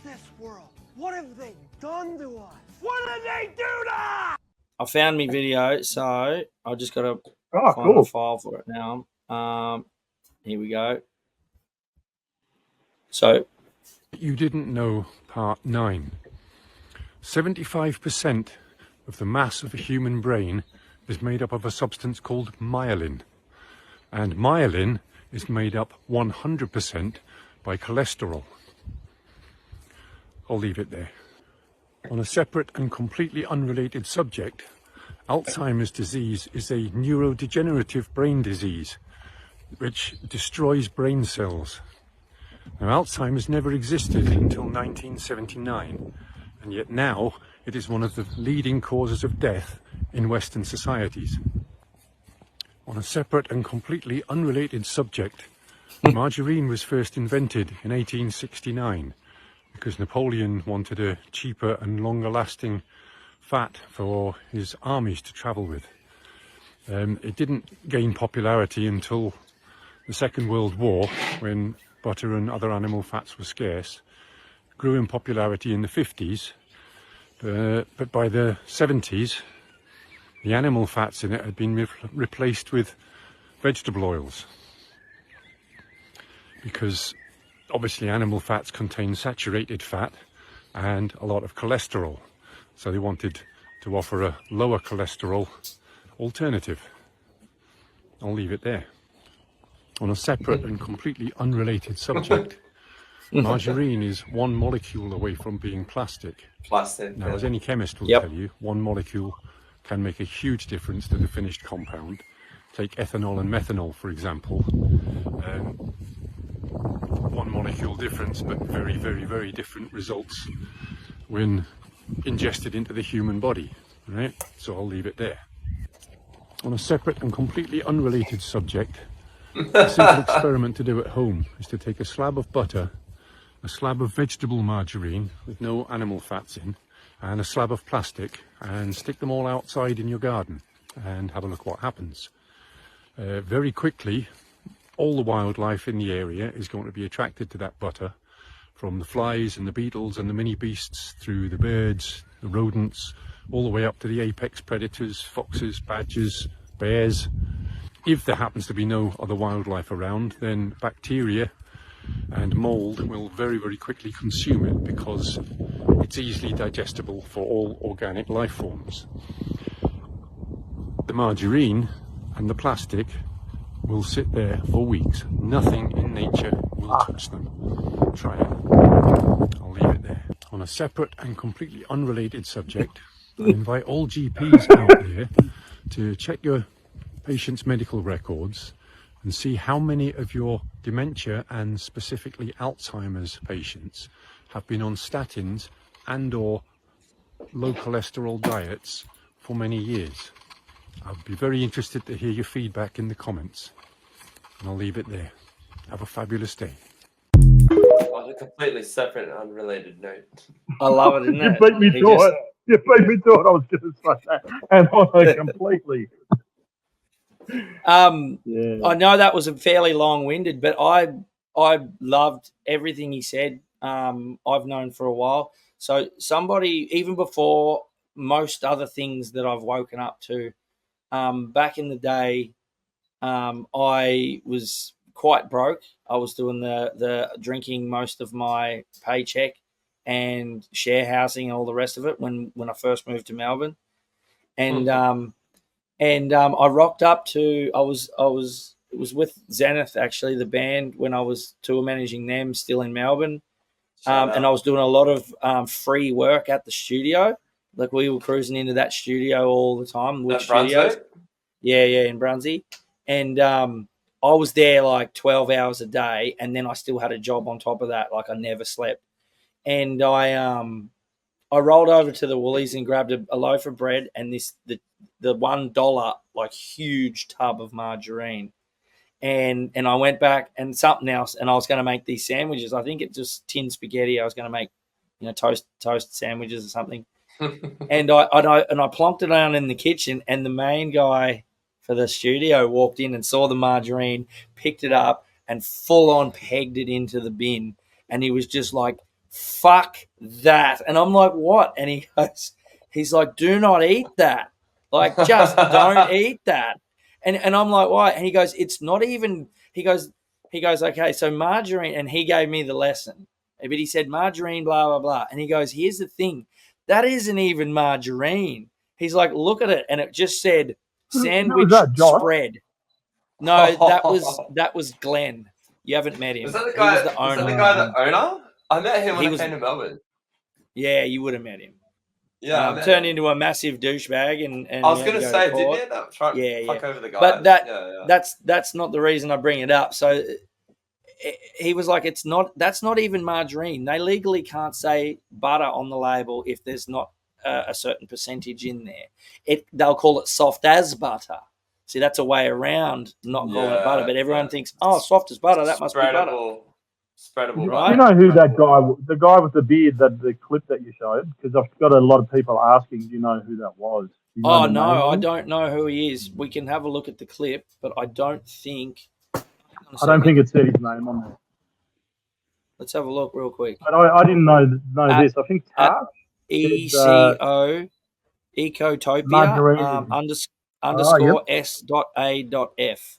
this world? What have they done to us? What did they do to us? I found me video, so I just got to find cool. a file for it now. Here we go. So, you didn't know, part 9. 75% of the mass of a human brain is made up of a substance called myelin. And myelin is made up 100% by cholesterol. I'll leave it there. On a separate and completely unrelated subject, Alzheimer's disease is a neurodegenerative brain disease which destroys brain cells. Now, Alzheimer's never existed until 1979, and yet now it is one of the leading causes of death in Western societies. On a separate and completely unrelated subject, margarine was first invented in 1869 because Napoleon wanted a cheaper and longer lasting fat for his armies to travel with. It didn't gain popularity until the Second World War, when butter and other animal fats were scarce. It grew in popularity in the 50s, but by the 70s the animal fats in it had been replaced with vegetable oils, because obviously animal fats contain saturated fat and a lot of cholesterol, so they wanted to offer a lower cholesterol alternative. I'll leave it there. On a separate and completely unrelated subject, margarine is one molecule away from being plastic. Now, as any chemist will tell you, one molecule can make a huge difference to the finished compound. Take ethanol and methanol, for example. One molecule difference, but very, very, very different results when ingested into the human body, right? So I'll leave it there. On a separate and completely unrelated subject, a simple experiment to do at home is to take a slab of butter, a slab of vegetable margarine with no animal fats in, and a slab of plastic, and stick them all outside in your garden and have a look what happens. Very quickly, all the wildlife in the area is going to be attracted to that butter, from the flies and the beetles and the mini beasts, through the birds, the rodents, all the way up to the apex predators, foxes, badgers, bears. If there happens to be no other wildlife around, then bacteria and mold will very, very quickly consume it, because it's easily digestible for all organic life forms. The margarine and the plastic will sit there for weeks. Nothing in nature will touch them. Try it. I'll leave it there. On a separate and completely unrelated subject, I invite all GPs out there to check your patients' medical records and see how many of your dementia and specifically Alzheimer's patients have been on statins and or low cholesterol diets for many years. I'd be very interested to hear your feedback in the comments, and I'll leave it there. Have a fabulous day. On a completely separate and unrelated note. I love it, isn't it? You beat me to it. You beat me to it. I was going to say that. And on a completely... I know that was a fairly long-winded, but I loved everything he said. I've known for a while. So somebody, even before most other things that I've woken up to, back in the day, I was quite broke. I was doing the drinking most of my paycheck and share housing and all the rest of it when I first moved to Melbourne. And I rocked up to, it was with Zenith, actually, the band, when I was tour managing them still in Melbourne. And I was doing a lot of free work at the studio. Like, we were cruising into that studio all the time. Which studios? Yeah, in Brunswick. And I was there like 12 hours a day, and then I still had a job on top of that. Like, I never slept. And I rolled over to the Woolies and grabbed a loaf of bread and the $1 like huge tub of margarine. And I went back and something else, and I was going to make these sandwiches. I think it's just tin spaghetti. I was going to make, toast sandwiches or something. and I plonked it down in the kitchen, and the main guy for the studio walked in and saw the margarine, picked it up, and full on pegged it into the bin. And he was just like fuck that. And I'm like, what? And he's like, do not eat that. Like, just don't eat that. And I'm like, why? And he goes, it's not even, he goes, okay, so margarine, and he gave me the lesson. But he said margarine, blah, blah, blah. And he goes, here's the thing. That isn't even margarine. He's like, look at it. And it just said sandwich spread. No, that was Glenn. You haven't met him. Was that the guy? He was the owner. Was that the guy, the owner? I met him when I came to Melbourne. Yeah, you would have met him. Yeah, turned into a massive douchebag, and I was going to say, didn't you end up trying to fuck over the guy? But that's not the reason I bring it up. So he was like, that's not even margarine. They legally can't say butter on the label if there's not a certain percentage in there. They'll call it soft as butter. See, that's a way around not calling it butter, but everyone thinks, oh, soft as butter, that must be butter. Spreadable, right? You know who that guy, the guy with the beard, the clip that you showed? Because I've got a lot of people asking, do you know who that was? Oh, no, I don't know who he is. We can have a look at the clip, but I don't think... I don't think it said his name on there. Let's have a look real quick. But I didn't know this. I think Tash... ECO, Ecotopia, underscore S.A.F.